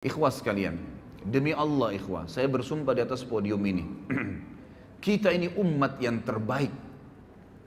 Ikhwah sekalian, demi Allah ikhwah, saya bersumpah di atas podium ini. Kita ini umat yang terbaik.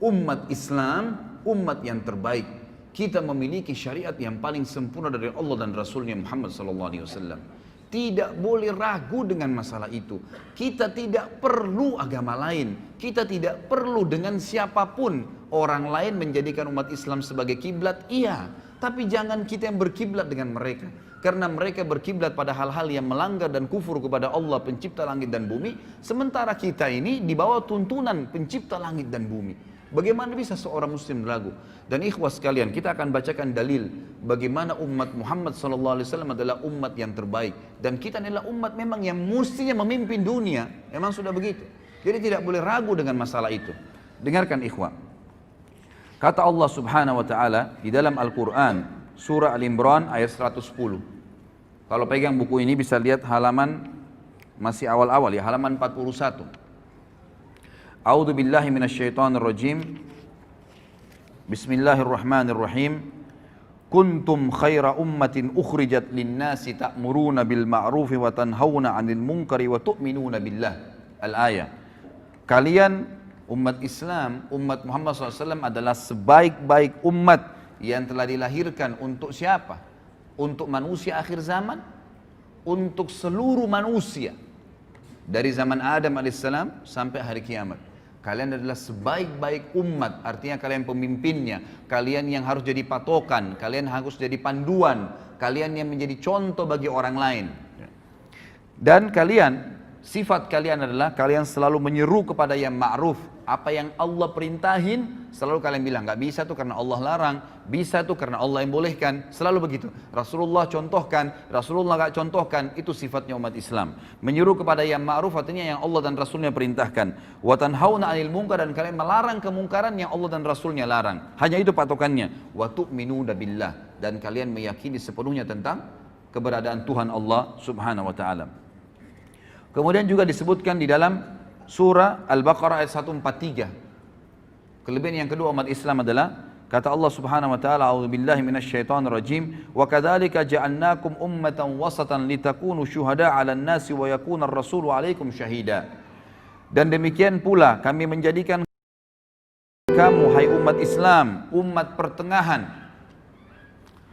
Umat Islam, umat yang terbaik. Kita memiliki syariat yang paling sempurna dari Allah dan Rasulnya Muhammad SAW. Tidak boleh ragu dengan masalah itu. Kita tidak perlu agama lain. Kita tidak perlu dengan siapapun. Orang lain menjadikan umat Islam sebagai kiblat, iya. Tapi jangan kita yang berkiblat dengan mereka. Karena mereka berkiblat pada hal-hal yang melanggar dan kufur kepada Allah pencipta langit dan bumi. Sementara kita ini di bawah tuntunan pencipta langit dan bumi. Bagaimana bisa seorang muslim ragu? Dan ikhwah sekalian, kita akan bacakan dalil bagaimana umat Muhammad SAW adalah umat yang terbaik. Dan kita adalah umat memang yang mestinya memimpin dunia. Memang sudah begitu. Jadi tidak boleh ragu dengan masalah itu. Dengarkan ikhwah. Kata Allah subhanahu wa ta'ala di dalam Al-Quran, surah Al-Imran ayat 110. Kalau pegang buku ini bisa lihat halaman masih awal-awal ya, halaman 41. A'udzu billahi minasyaitonir rajim. Bismillahirrahmanirrahim. Kuntum khaira ummatin ukhrijat lin-nasi ta'muruna bil ma'rufi wa tanhauna 'anil munkari wa tu'minuna billah. Al-ayah. Kalian umat Islam, umat Muhammad SAW adalah sebaik-baik umat yang telah dilahirkan untuk siapa? Untuk manusia akhir zaman, untuk seluruh manusia dari zaman Adam alaihissalam sampai hari kiamat. Kalian adalah sebaik-baik umat, artinya kalian pemimpinnya, kalian yang harus jadi patokan, kalian harus jadi panduan, kalian yang menjadi contoh bagi orang lain. Dan kalian, sifat kalian adalah kalian selalu menyeru kepada yang ma'ruf. Apa yang Allah perintahin, selalu kalian bilang, gak bisa tuh karena Allah larang, bisa tuh karena Allah yang bolehkan, selalu begitu. Rasulullah contohkan, Rasulullah gak contohkan, itu sifatnya umat Islam. Menyeru kepada yang ma'ruf artinya yang Allah dan Rasulnya perintahkan. Wa tanhauna 'anil munkar, dan kalian melarang kemungkaran yang Allah dan Rasulnya larang. Hanya itu patokannya. Wa tu'minuna billah, dan kalian meyakini sepenuhnya tentang keberadaan Tuhan Allah subhanahu wa ta'ala. Kemudian juga disebutkan di dalam surah Al-Baqarah ayat 143. Kelebihan yang kedua umat Islam adalah kata Allah Subhanahu wa taala, a'udzubillahi minasyaitonir rajim, wa kadzalika ja'alnakum ummatan wasatan litakunu syuhada'a 'alan nasi wa yakuna ar-rasulu 'alaikum syahida. Dan demikian pula kami menjadikan kamu hai umat Islam, umat pertengahan.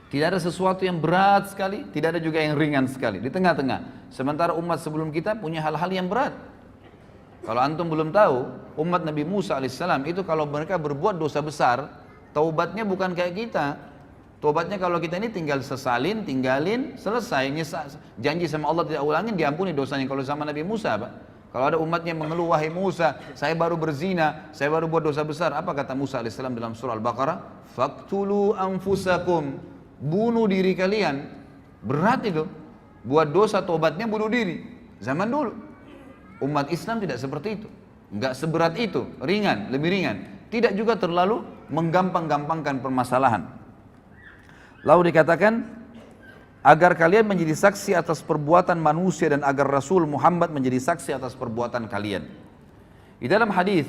Tidak ada sesuatu yang berat sekali, tidak ada juga yang ringan sekali, di tengah-tengah. Sementara umat sebelum kita punya hal-hal yang berat. Kalau antum belum tahu, umat Nabi Musa alaihissalam itu kalau mereka berbuat dosa besar, taubatnya bukan kayak kita. Taubatnya kalau kita ini tinggal sesalin, tinggalin, selesai. Janji sama Allah tidak ulangin, diampuni dosanya. Kalau zaman Nabi Musa, Pak. Kalau ada umatnya mengeluh, wahai Musa, saya baru berzina, saya baru buat dosa besar. Apa kata Musa alaihissalam dalam surah Al-Baqarah? Faqtulu anfusakum, bunuh diri kalian. Berat itu. Buat dosa taubatnya bunuh diri. Zaman dulu. Umat Islam tidak seperti itu. Enggak seberat itu, ringan, lebih ringan. Tidak juga terlalu menggampang-gampangkan permasalahan. Lalu dikatakan, agar kalian menjadi saksi atas perbuatan manusia dan agar Rasul Muhammad menjadi saksi atas perbuatan kalian. Di dalam hadis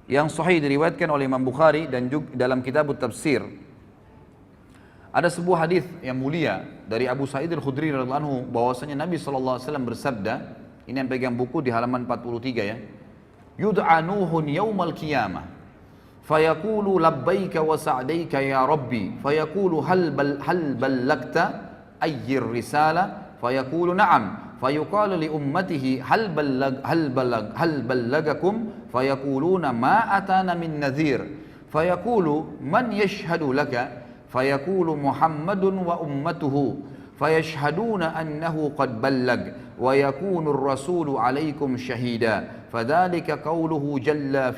yang sahih diriwayatkan oleh Imam Bukhari dan juga dalam kitab Tafsir, ada sebuah hadis yang mulia dari Abu Sa'id Al-Khudri radhiyallahu anhu bahwasanya Nabi SAW bersabda, ini yang pegang buku di halaman 43 ya. Yud'a Nuhun yaumal qiyamah fayaqulu labbaika wa sa'daika ya rabbi fayaqulu hal ballagta ayyir risala fayaqulu na'am fayuqalu li ummatihi hal ballagakum fayaquluna ma atana min nadhir fayaqulu man yashhadu laka fayaqulu Muhammadun wa ummatuhu fayashhaduna annahu qad ballag wa yakunu ar-rasulu 'alaikum syahida fadzalika qawluhu jalla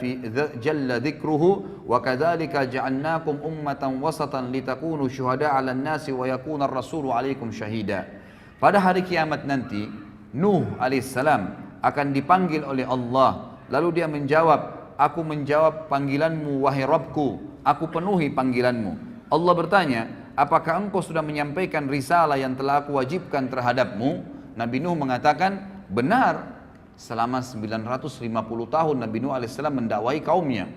dzikruhu wa kadzalika ja'alnakum ummatan wasatan litakunu syuhada'a 'alan nasi wa yakuna ar-rasulu 'alaikum syahida. Pada hari kiamat nanti Nuh alaihissalam akan dipanggil oleh Allah, lalu dia menjawab, aku menjawab panggilanmu wahai Rabbku, aku penuhi panggilanmu. Allah bertanya, apakah engkau sudah menyampaikan risalah yang telah aku wajibkan terhadapmu? Nabi Nuh mengatakan, benar. Selama 950 tahun Nabi Nuh alaihissalam mendakwai kaumnya.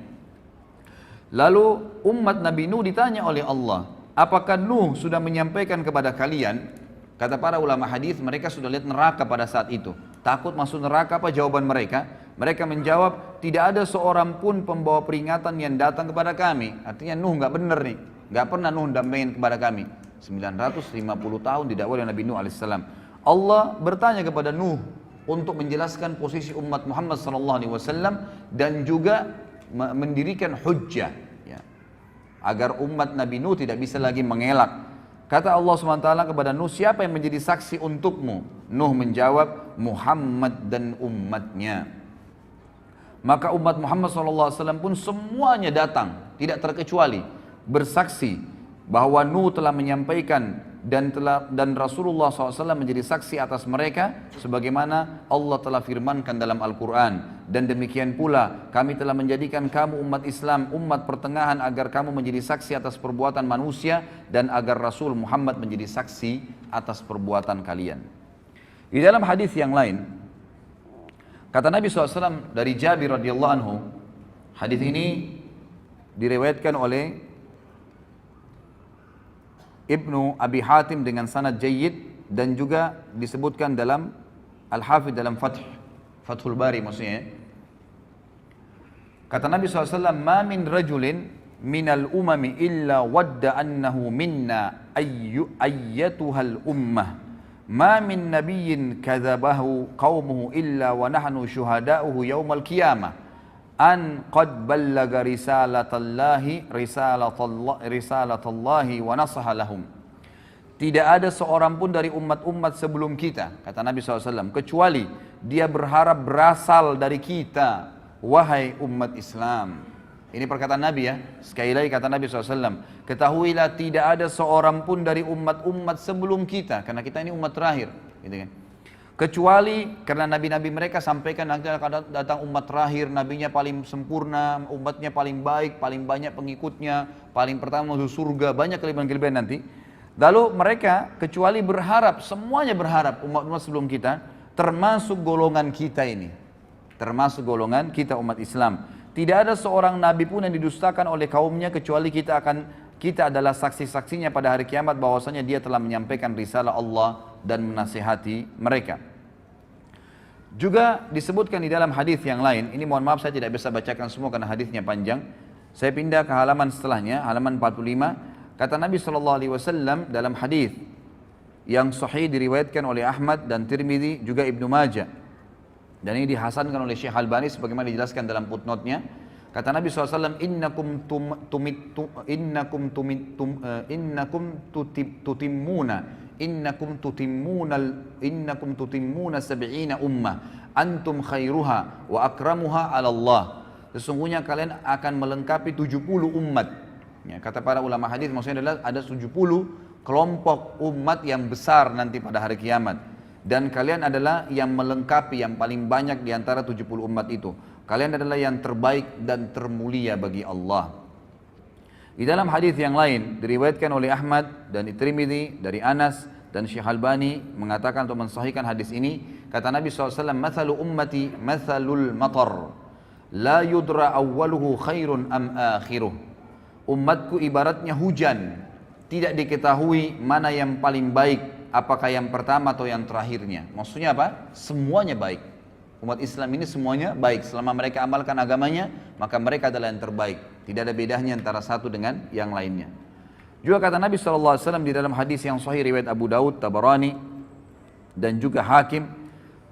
Lalu umat Nabi Nuh ditanya oleh Allah, apakah Nuh sudah menyampaikan kepada kalian Kata para ulama hadis, mereka sudah lihat neraka pada saat itu. Takut masuk neraka, apa jawaban mereka? Mereka menjawab, tidak ada seorang pun pembawa peringatan yang datang kepada kami. Artinya Nuh nggak benar nih, nggak pernah Nuh dampingin kepada kami. 950 tahun didakwai oleh Nabi Nuh alaihissalam. Allah bertanya kepada Nuh untuk menjelaskan posisi umat Muhammad SAW dan juga mendirikan hujjah, ya, agar umat Nabi Nuh tidak bisa lagi mengelak. Kata Allah SWT kepada Nuh, siapa yang menjadi saksi untukmu? Nuh menjawab, Muhammad dan umatnya. Maka umat Muhammad SAW pun semuanya datang, tidak terkecuali, bersaksi bahwa Nuh telah menyampaikan dan Rasulullah SAW menjadi saksi atas mereka, sebagaimana Allah telah firmankan dalam Al-Quran. Dan demikian pula kami telah menjadikan kamu umat Islam, umat pertengahan, agar kamu menjadi saksi atas perbuatan manusia dan agar Rasul Muhammad menjadi saksi atas perbuatan kalian. Di dalam hadis yang lain, kata Nabi SAW dari Jabir radhiyallahu anhu, hadis ini diriwayatkan oleh Ibnu Abi Hatim dengan sanad jayyid dan juga disebutkan dalam Al-Hafidh dalam Fathul Bari maksudnya. Kata Nabi SAW, ma min rajulin minal umami illa wadda annahu minna ayyatuhal ummah. Ma min nabiyyin kadzabahu qaumuhu illa wa nahnu syuhada'uhu yaumal qiyamah. An qad ballaga risalatallahi wa nasaha lahum. Tidak ada seorang pun dari umat-umat sebelum kita, kata Nabi SAW, kecuali dia berharap berasal dari kita, wahai umat Islam. Ini perkataan Nabi ya. Sekali lagi kata Nabi SAW, ketahuilah tidak ada seorang pun dari umat-umat sebelum kita, karena kita ini umat terakhir, gitu kan. Kecuali karena nabi-nabi mereka sampaikan nanti akan datang umat terakhir, nabinya paling sempurna, umatnya paling baik, paling banyak pengikutnya, paling pertama masuk surga, banyak kelebihan-kelebihan nanti. Lalu mereka kecuali berharap, semuanya berharap umat-umat sebelum kita, termasuk golongan kita ini, termasuk golongan kita umat Islam. Tidak ada seorang nabi pun yang didustakan oleh kaumnya kecuali kita adalah saksi-saksinya pada hari kiamat bahwasanya dia telah menyampaikan risalah Allah dan menasihati mereka. Juga disebutkan di dalam hadis yang lain, ini mohon maaf saya tidak bisa bacakan semua karena hadisnya panjang. Saya pindah ke halaman setelahnya, halaman 45. Kata Nabi SAW dalam hadis yang sahih diriwayatkan oleh Ahmad dan Tirmidzi juga Ibnu Majah. Dan ini dihasankan oleh Syekh Albani sebagaimana dijelaskan dalam footnote-nya. Kata Nabi SAW, innakum tutimmuna sab'ina ummah antum khairuha wa akramuha 'ala Allah. Sesungguhnya kalian akan melengkapi 70 umat. Ya, kata para ulama hadis maksudnya adalah ada 70 kelompok umat yang besar nanti pada hari kiamat. Dan kalian adalah yang melengkapi yang paling banyak di antara 70 umat itu. Kalian adalah yang terbaik dan termulia bagi Allah. Di dalam hadis yang lain diriwayatkan oleh Ahmad dan Tirmidzi dari Anas dan Syekh Albani mengatakan untuk mensahihkan hadis ini, kata Nabi SAW, mathalu ummati mathalul matar la yudra awwaluhu khairun am akhiruh. Umatku ibaratnya hujan, tidak diketahui mana yang paling baik, apakah yang pertama atau yang terakhirnya. Maksudnya apa? Semuanya baik. Umat Islam ini semuanya baik. Selama mereka amalkan agamanya, maka mereka adalah yang terbaik. Tidak ada bedanya antara satu dengan yang lainnya. Juga kata Nabi SAW di dalam hadis yang sahih riwayat Abu Daud, Tabarani dan juga Hakim,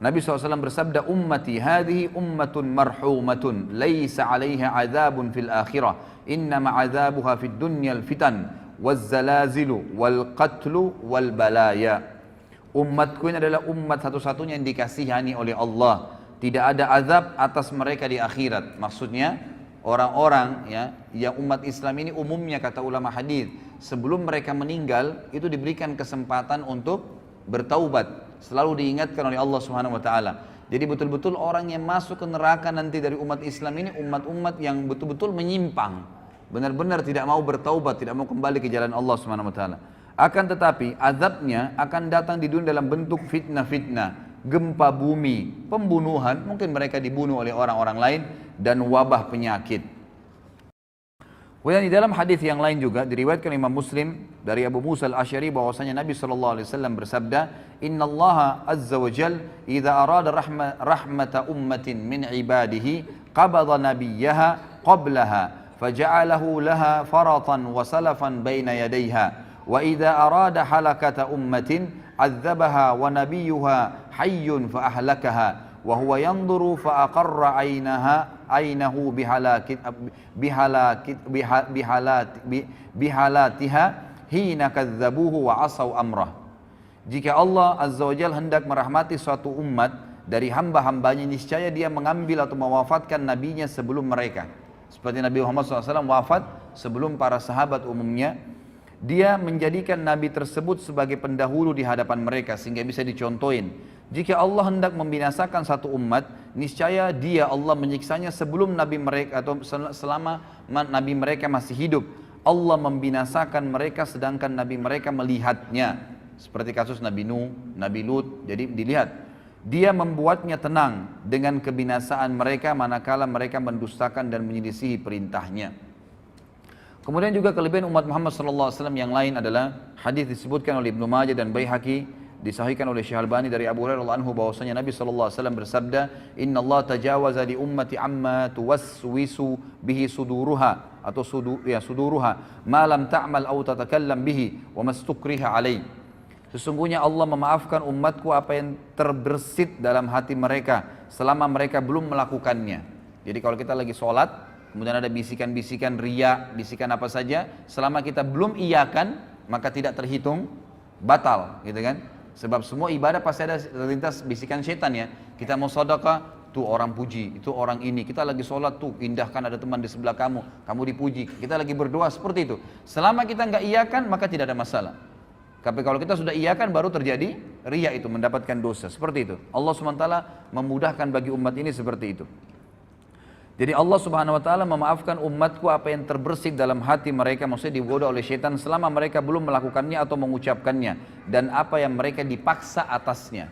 Nabi SAW bersabda, ummati hadhihi ummatun marhumatun laysa 'alaiha 'adzabun fil akhirah innama 'adzabuha fid dunyal fitan wazzalazilu wal qatlu wal balaya. Umatku ini adalah umat satu-satunya yang dikasihani oleh Allah. Tidak ada azab atas mereka di akhirat. Maksudnya orang-orang ya yang umat Islam ini umumnya kata ulama hadis sebelum mereka meninggal itu diberikan kesempatan untuk bertaubat. Selalu diingatkan oleh Allah Subhanahu wa taala. Jadi betul-betul orang yang masuk ke neraka nanti dari umat Islam ini umat-umat yang betul-betul menyimpang. Benar-benar tidak mau bertaubat, tidak mau kembali ke jalan Allah Subhanahu wa taala. Akan tetapi azabnya akan datang di dunia dalam bentuk fitnah-fitnah, gempa bumi, pembunuhan, mungkin mereka dibunuh oleh orang-orang lain, dan wabah penyakit. Kemudian di dalam hadis yang lain juga diriwayatkan Imam Muslim dari Abu Musa al-Asy'ari bahwasanya Nabi sallallahu alaihi wasallam bersabda, "Inna Allah azza wa jal idza arada rahmata ummatin min ibadihi qabada nabiyyaha qablaha faja'alahu laha faratan wa salafan baina yadayha wa idza arada halakata ummatin azzabaha wa nabiyyuha hayyun fa ahlakaha wa huwa yanzuru fa aqarra ainahu bihalatiha hina kadzabuhu wa asaw amrah." Jika Allah Azza wa Jalla hendak merahmati suatu umat dari hamba-hambanya, niscaya dia mengambil atau mewafatkan nabinya sebelum mereka. Seperti Nabi Muhammad SAW wafat sebelum para sahabat umumnya, dia menjadikan nabi tersebut sebagai pendahulu di hadapan mereka sehingga bisa dicontohin. Jika Allah hendak membinasakan satu umat, niscaya dia Allah menyiksanya sebelum nabi mereka atau selama nabi mereka masih hidup. Allah membinasakan mereka sedangkan nabi mereka melihatnya. Seperti kasus Nabi Nuh, Nabi Lut, jadi dilihat. Dia membuatnya tenang dengan kebinasaan mereka manakala mereka mendustakan dan menyelisihi perintahnya. Kemudian juga kelebihan umat Muhammad SAW yang lain adalah hadis disebutkan oleh Ibnu Majah dan Baihaqi, disahihkan oleh Syekh Albani dari Abu Hurairah radhiyallahu anhu bahwasanya Nabi SAW bersabda, "Inna Allah tajawaza li ummati amma tuwaswisu bihi suduruha atau suduruha ma lam ta'mal aw tatakallam bihi wa mastukriha alaih." Sesungguhnya Allah memaafkan umatku apa yang terbersit dalam hati mereka selama mereka belum melakukannya. Jadi kalau kita lagi sholat, kemudian ada bisikan-bisikan riya, bisikan apa saja, selama kita belum iyakan, maka tidak terhitung batal, gitu kan? Sebab semua ibadah pasti ada terlintas bisikan setan ya. Kita mau sedekah, tuh orang puji, itu orang ini. Kita lagi sholat tuh, indahkan ada teman di sebelah kamu, kamu dipuji. Kita lagi berdoa seperti itu. Selama kita nggak iyakan, maka tidak ada masalah. Tapi kalau kita sudah iyakan baru terjadi riya itu, mendapatkan dosa. Seperti itu. Allah SWT memudahkan bagi umat ini seperti itu. Jadi Allah Subhanahu wa taala memaafkan umatku apa yang terbersih dalam hati mereka, maksudnya digoda oleh syaitan selama mereka belum melakukannya atau mengucapkannya, dan apa yang mereka dipaksa atasnya.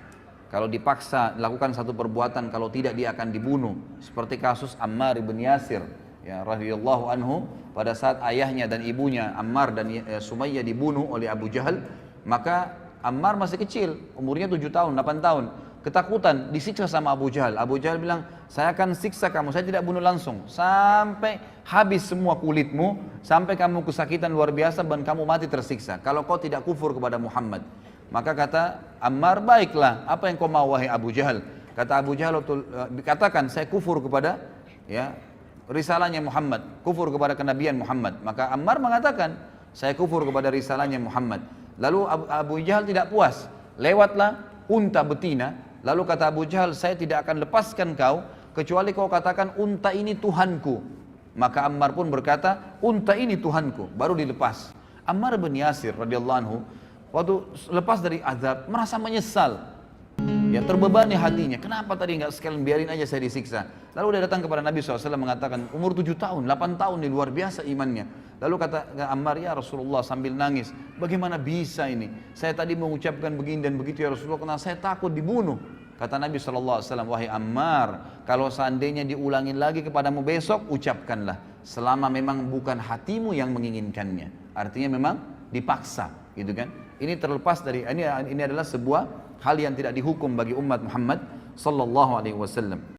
Kalau dipaksa lakukan satu perbuatan, kalau tidak dia akan dibunuh. Seperti kasus Ammar ibn Yasir, ya radhiyallahu anhu, pada saat ayahnya dan ibunya Ammar dan Sumayyah dibunuh oleh Abu Jahal, maka Ammar masih kecil, umurnya 7 tahun, 8 tahun. Ketakutan, disiksa sama Abu Jahal. Abu Jahal bilang, "Saya akan siksa kamu, saya tidak bunuh langsung sampai habis semua kulitmu, sampai kamu kesakitan luar biasa dan kamu mati tersiksa, kalau kau tidak kufur kepada Muhammad." Maka kata Ammar, "Baiklah, apa yang kau mau wahai Abu Jahal?" Kata Abu Jahal, "Katakan saya kufur kepada risalahnya Muhammad, kufur kepada kenabian Muhammad." Maka Ammar mengatakan, "Saya kufur kepada risalahnya Muhammad." Lalu Abu Jahal tidak puas, lewatlah unta betina. Lalu kata Abu Jahal, "Saya tidak akan lepaskan kau kecuali kau katakan unta ini Tuhanku." Maka Ammar pun berkata, "Unta ini Tuhanku." Baru dilepas. Ammar bin Yasir radhiyallahu anhu waktu lepas dari azab merasa menyesal, ya terbebani hatinya. Kenapa tadi nggak sekalian biarin aja saya disiksa? Lalu dia datang kepada Nabi SAW mengatakan, umur 7 tahun, 8 tahun, ini luar biasa imannya. Lalu kata Ammar, "Ya Rasulullah," sambil nangis, "bagaimana bisa ini? Saya tadi mengucapkan begini dan begitu ya Rasulullah, karena saya takut dibunuh." Kata Nabi SAW, "Wahai Ammar, kalau seandainya diulangin lagi kepadamu besok, ucapkanlah. Selama memang bukan hatimu yang menginginkannya." Artinya memang dipaksa, gitu kan? Ini terlepas dari, ini adalah sebuah hal yang tidak dihukum bagi umat Muhammad sallallahu alaihi wasallam.